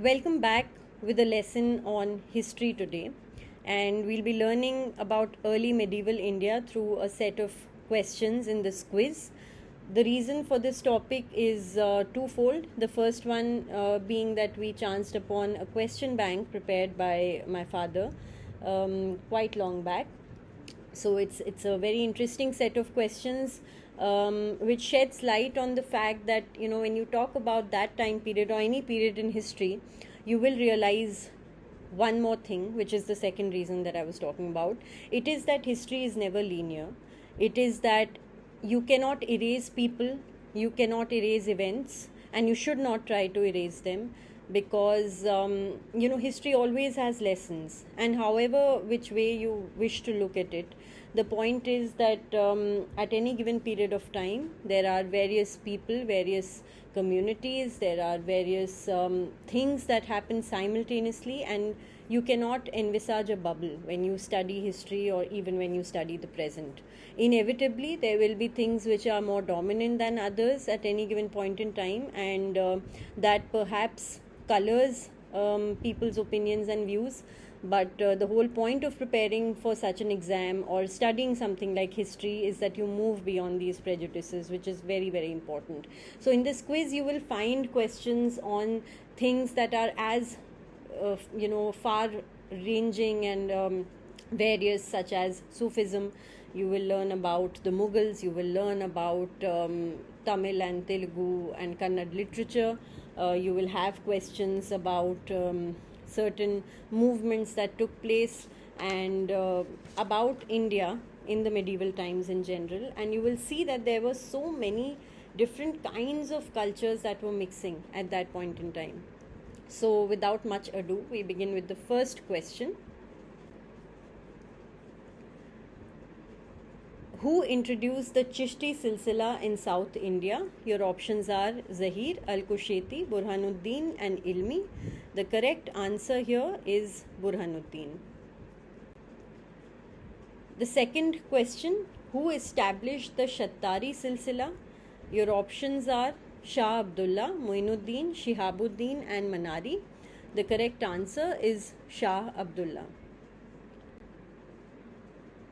Welcome back with a lesson on history today, and we'll be learning about early medieval India through a set of questions in this quiz. The reason for this topic is twofold. The first one being that we chanced upon a question bank prepared by my father quite long back. So it's a very interesting set of questions which sheds light on the fact that when you talk about that time period or any period in history, you will realize one more thing, which is the second reason that I was talking about. It is that history is never linear. It is that you cannot erase people, you cannot erase events, and you should not try to erase them, because history always has lessons, and however which way you wish to look at it, the point is that at any given period of time there are various people, various communities, there are various things that happen simultaneously, and you cannot envisage a bubble when you study history or even when you study the present. Inevitably there will be things which are more dominant than others at any given point in time, and that perhaps colors people's opinions and views. But the whole point of preparing for such an exam or studying something like history is that you move beyond these prejudices, which is very, very important. So in this quiz you will find questions on things that are as far ranging and various, such as Sufism. You will learn about the Mughals, you will learn about Tamil and Telugu and Kannada literature. You will have questions about certain movements that took place, and about India in the medieval times in general. And you will see that there were so many different kinds of cultures that were mixing at that point in time. So without much ado, we begin with the first question. Who introduced the Chishti Silsila in South India? Your options are Zahir, Al-Kushayti, Burhanuddin and Ilmi. The correct answer here is Burhanuddin. The second question, who established the Shattari Silsila? Your options are Shah Abdullah, Muinuddin, Shihabuddin and Manari. The correct answer is Shah Abdullah.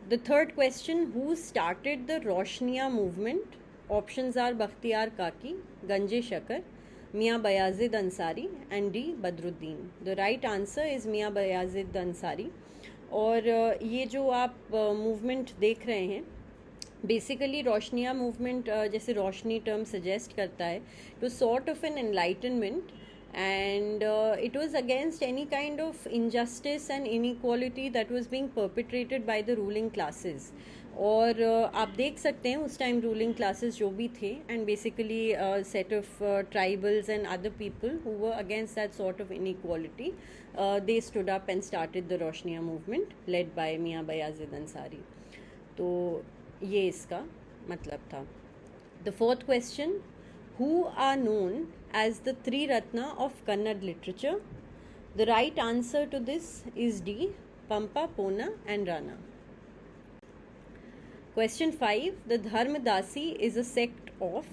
The third question, who started the Roshniya movement? Options are Bakhtiyar Kaki, Ganje Shakar, Mian Bayazid Ansari and D. Badruddin. The right answer is Mian Bayazid Ansari. और ये जो आप movement देख रहे हैं, basically रोशनिया movement, जैसे रोशनी term suggest करता है, to sort of an enlightenment, and it was against any kind of injustice and inequality that was being perpetrated by the ruling classes. और आप देख सकते हैं उस टाइम रूलिंग क्लासेस जो भी थे, and basically set of tribals and other people who were against that sort of inequality, they stood up and started the Roshaniya movement led by Miyan Bayazid Ansari. तो ये इसका मतलब था. The fourth question, who are known as the Three Ratna of Kannada literature? The right answer to this is D. Pampa, Pona and Rana. Question 5. The Dharmadasi is a sect of,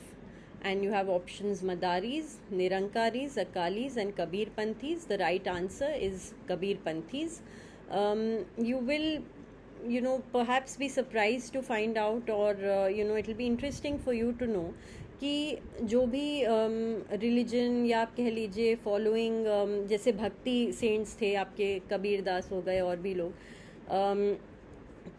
and you have options Madaris, Nirankaris, Akalis and Kabir Panthis. The right answer is Kabir Panthis. You will perhaps be surprised to find out, or it will be interesting for you to know कि जो भी religion या आप कह लीजिए following, जैसे भक्ति cents थे आपके, कबीर दास हो गए और भी लोग,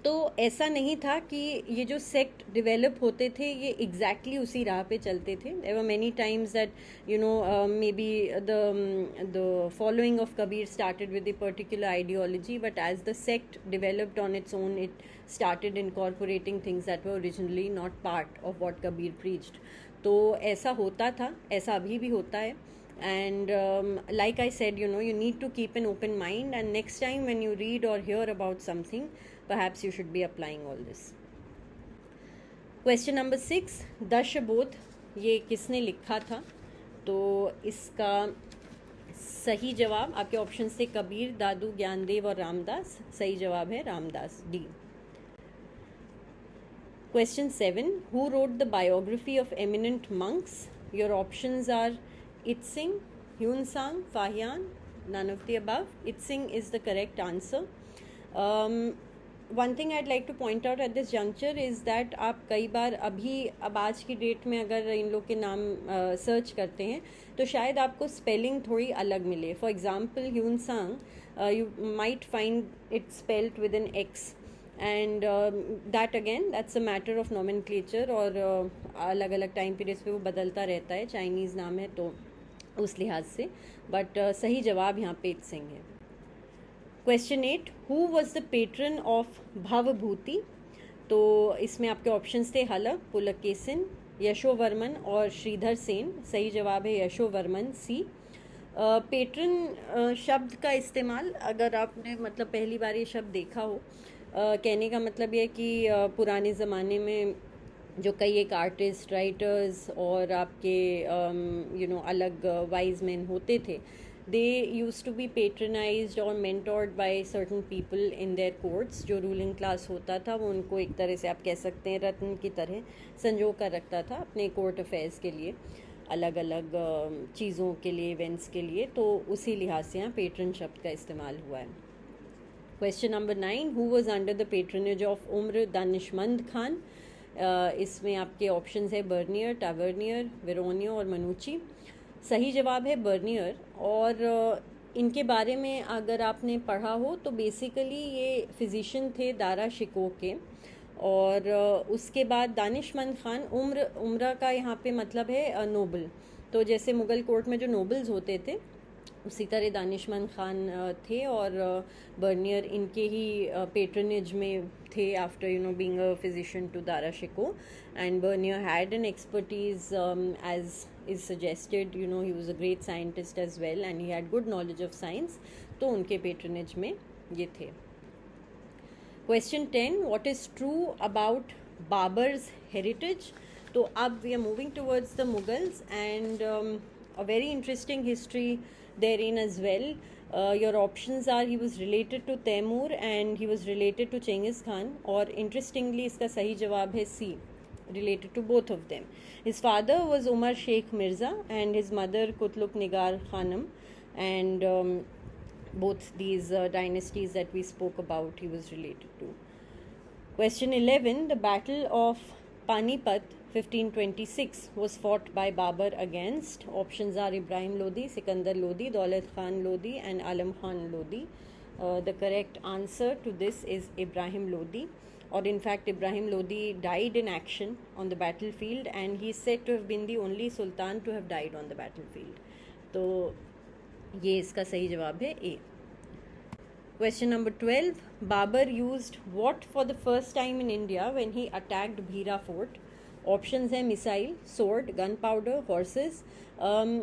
तो ऐसा नहीं था कि ये जो सेक्ट डेवलप होते थे ये एग्जैक्टली उसी राह पे चलते थे. There were many times that may be the following of Kabir started with a particular ideology, but as the sect developed on its own, it started incorporating things that were originally not part of what Kabir preached. तो ऐसा होता था, ऐसा अभी भी होता है. And like I said, you need to keep an open mind, and next time when you read or hear about something, perhaps you should be applying all this. Question number 6, दशबोध ये किसने लिखा था? तो इसका सही जवाब आपके ऑप्शन से कबीर, दादू, ज्ञानदेव और रामदास. सही जवाब है Ramdas, D. Question 7, who wrote the biography of eminent monks? Your options are Itsing, Hyun Sang, Fahian, none of the above. Itsing is the correct answer. One thing I'd like to point out at this juncture is that आप कई बार अभी अब आज की date में अगर इन लोग के नाम सर्च करते हैं तो शायद आपको स्पेलिंग थोड़ी अलग मिले. For example Hiuen Tsang you might find it spelled with an X and that again that's a matter of nomenclature और अलग अलग टाइम पीरियड्स पे वो बदलता रहता है. चाइनीज़ नाम है तो उस लिहाज से, बट सही जवाब यहाँ पे इत्सिंग है. Question 8, who was the patron of Bhavabhuti? तो इसमें आपके ऑप्शंस थे हलक, पुलकेशिन, यशोवर्मन और श्रीधर सेन. सही जवाब है यशोवर्मन, सी. पेट्रन शब्द का इस्तेमाल अगर आपने मतलब पहली बार ये शब्द देखा हो, कहने का मतलब ये कि पुराने ज़माने में जो कई एक आर्टिस्ट, राइटर्स और आपके अलग वाइज मैन होते थे, they used to be patronized or mentored by certain people in their courts. जो रूलिंग क्लास होता था वो उनको एक तरह से आप कह सकते हैं रत्न की तरह संजो कर रखता था अपने कोर्ट अफेयर्स के लिए, अलग अलग चीज़ों के लिए, इवेंट्स के लिए. तो उसी लिहाज से यहाँ पेट्रन शब्द का इस्तेमाल हुआ है. Question number 9, who was under the patronage of उम्र दानिशमंद खान? इसमें आपके ऑप्शंस है बर्नियर, टावर्नियर, वेरोनियो और मनुची. सही जवाब है बर्नियर. और इनके बारे में अगर आपने पढ़ा हो तो बेसिकली ये फिजिशियन थे दारा शिकोह के. और उसके बाद दानिशमंद खान, उम्र का यहाँ पे मतलब है नोबल. तो जैसे मुग़ल कोर्ट में जो नोबल्स होते थे उसी तरह दानिशमंद खान थे और बर्नियर इनके ही पेट्रनेज में थे after being a physician to Dara Shikoh. And Bernier had an expertise as is suggested, he was a great scientist as well and he had good knowledge of science. तो उनके patronage में ये थे. Question 10, what is true about Babar's heritage? तो अब we are moving towards the Mughals and a very interesting history therein as well. Your options are he was related to Taimur and he was related to Genghis Khan. और interestingly इसका सही जवाब है C, related to both of them. His father was Umar Sheikh Mirza and his mother Kutluk Nigar Khanum, and both these dynasties that we spoke about he was related to. Question 11, the Battle of Panipat 1526 was fought by Babur against. Options are Ibrahim Lodi, Sikandar Lodi, Daulat Khan Lodi and Alam Khan Lodi. The correct answer to this is Ibrahim Lodi. Or in fact Ibrahim Lodi died in action on the battlefield and he is said to have been the only sultan to have died on the battlefield. तो ये इसका सही जवाब है A. Question number 12, Babur used what for the first time in India when he attacked Bhira fort? Options है missile, sword, gun powder, horses.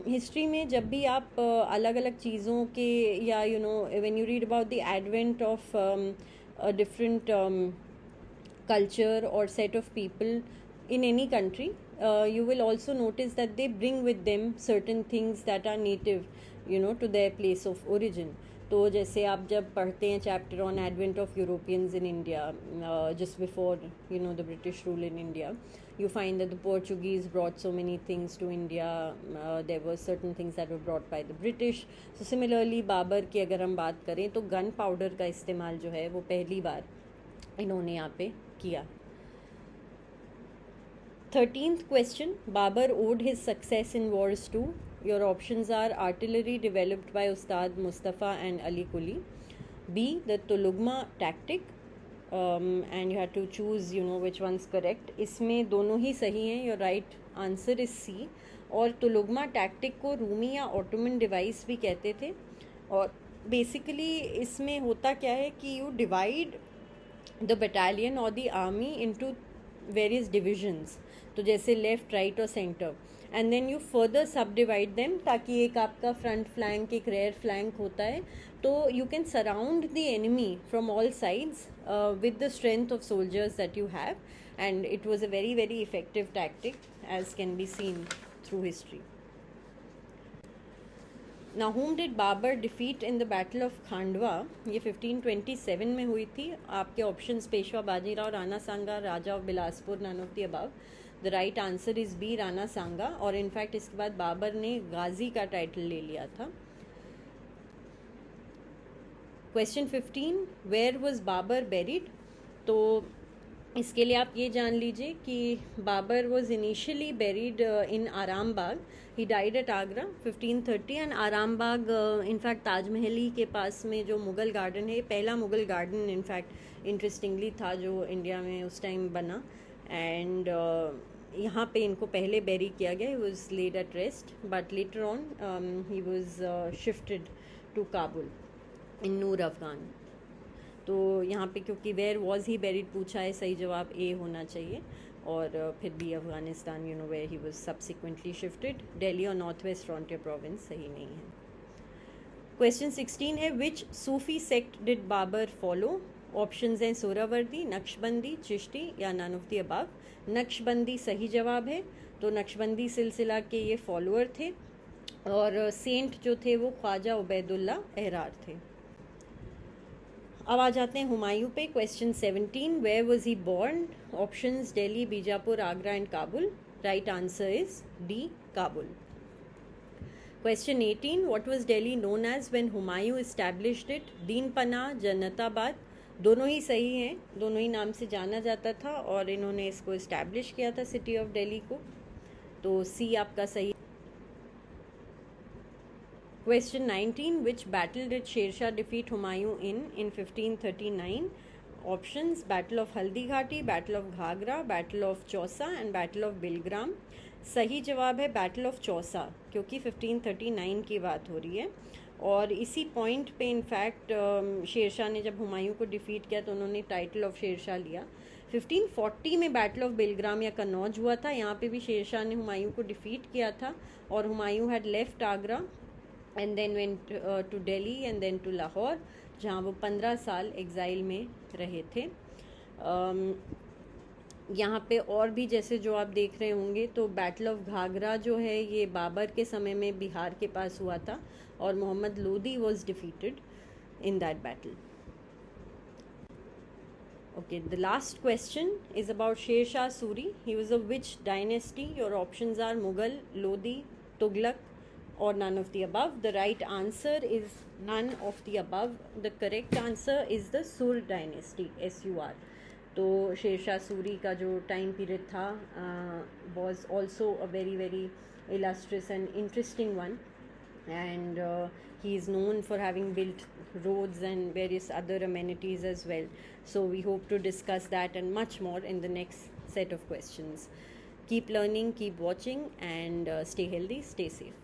History में जब भी आप अलग अलग चीज़ों के या when you read about the advent of a different culture or set of people in any country, you will also notice that they bring with them certain things that are native to their place of origin. तो जैसे आप जब पढ़ते हैं chapter on advent of Europeans in India just before the British rule in India, you find that the Portuguese brought so many things to India. There were certain things that were brought by the British. So similarly Babur की अगर हम बात करें तो gun powder का इस्तेमाल जो है वो पहली बार इन्होंने यहाँ पे किया. 13th question, Babur owed his success in wars to. Your options are artillery developed by Ustad Mustafa and Ali Quli, B, the Tulugma tactic, and you have to choose which one's correct. इसमें दोनों ही सही हैं. Your right answer is C. और तुलुगमा tactic को रूमी या Ottoman device भी कहते थे. और बेसिकली इसमें होता क्या है कि यू डिवाइड द बटालियन और the army into various divisions. तो जैसे लेफ्ट, राइट और centre, and then you further subdivide them ताकि एक आपका फ्रंट फ्लैंक, एक रेयर फ्लैंक होता है. तो you can surround the enemy from all sides with the strength of soldiers that you have, and it was a very very effective tactic as can be seen through history. Now whom did Babur defeat in the Battle of Khandwa? ये 1527 में हुई थी. आपके options Peshwa Bajirao, Rana Sanga, Raja of Bilaspur, none of the above. The right answer is B, Rana Sanga. और in fact इसके बाद बाबर ने गाजी का टाइटल ले लिया था. Question 15, where was Babur buried? तो इसके लिए आप ये जान लीजिए कि Babur was initially buried in Aram Bagh. He died at Agra 1530. And Aram Bagh in fact Taj Mahal के पास में जो मुग़ल गार्डन है, पहला मुग़ल गार्डन इनफैक्ट इंटरेस्टिंगली था जो इंडिया में उस टाइम बना. एंड यहाँ पे इनको पहले बेरी किया गया. He was laid at rest but later on he was shifted to Kabul in Noor Afghan. तो यहाँ पे क्योंकि वेयर वॉज ही बेरिड पूछा है, सही जवाब ए होना चाहिए. और फिर बी Afghanistan, you know, where he was subsequently shifted. Delhi और नॉर्थ वेस्ट फ्रंटियर प्रोविंस सही नहीं है. क्वेश्चन 16 है, which Sufi sect did Babur follow? Options हैं सोहरावर्दी, नक्शबंदी, चिश्ती या none of the above. Naqshbandi सही जवाब है. तो नक्शबंदी सिलसिला के ये फॉलोअर थे और सेंट जो थे वो ख्वाजा उबैदुल्ला अहरार थे. अब आ जाते हैं हुमायूं पे. Question 17, where was he born? Options Delhi, Bijapur, Agra and Kabul. Right answer is D, Kabul. Question 18, what was Delhi known as when Humayun established it? Din Panah, Jannatabad. दोनों ही सही हैं, दोनों ही नाम से जाना जाता था और इन्होंने इसको इस्टेब्लिश किया था सिटी ऑफ दिल्ली को. तो सी आपका सही. Question 19, which battle did Sher Shah defeat Humayun in 1539? Options, Battle of Haldi Ghati, Battle of Ghagra, Battle of Chausa and Battle of Bilgram. सही जवाब है बैटल ऑफ चौसा, क्योंकि 1539 की बात हो रही है. और इसी पॉइंट पे इनफैक्ट शेरशाह ने जब हुमायूं को डिफीट किया तो उन्होंने टाइटल ऑफ शेरशाह लिया. 1540 में बैटल ऑफ बिलग्राम या कन्नौज हुआ था. यहाँ पे भी शेरशाह ने हुमायूं को डिफीट किया था और Humayun had left Agra and then went to Delhi and then to Lahore, जहाँ वो 15 साल एग्ज़ाइल में रहे थे. यहाँ पे और भी जैसे जो आप देख रहे होंगे तो बैटल ऑफ घाघरा जो है ये बाबर के समय में बिहार के पास हुआ था और Mohammad Lodi was defeated in that battle. Okay, the last question is about Sher Shah Suri. He was of which dynasty? Your options are Mughal, Lodi, Tughlaq or none of the above. The right answer is none of the above. The correct answer is the Sur dynasty, S-U-R. तो शेर शाह सूरी का जो time period था was also a very very illustrious and interesting one, and he is known for having built roads and various other amenities as well. So we hope to discuss that and much more in the next set of questions. Keep learning, keep watching, and stay healthy, stay safe.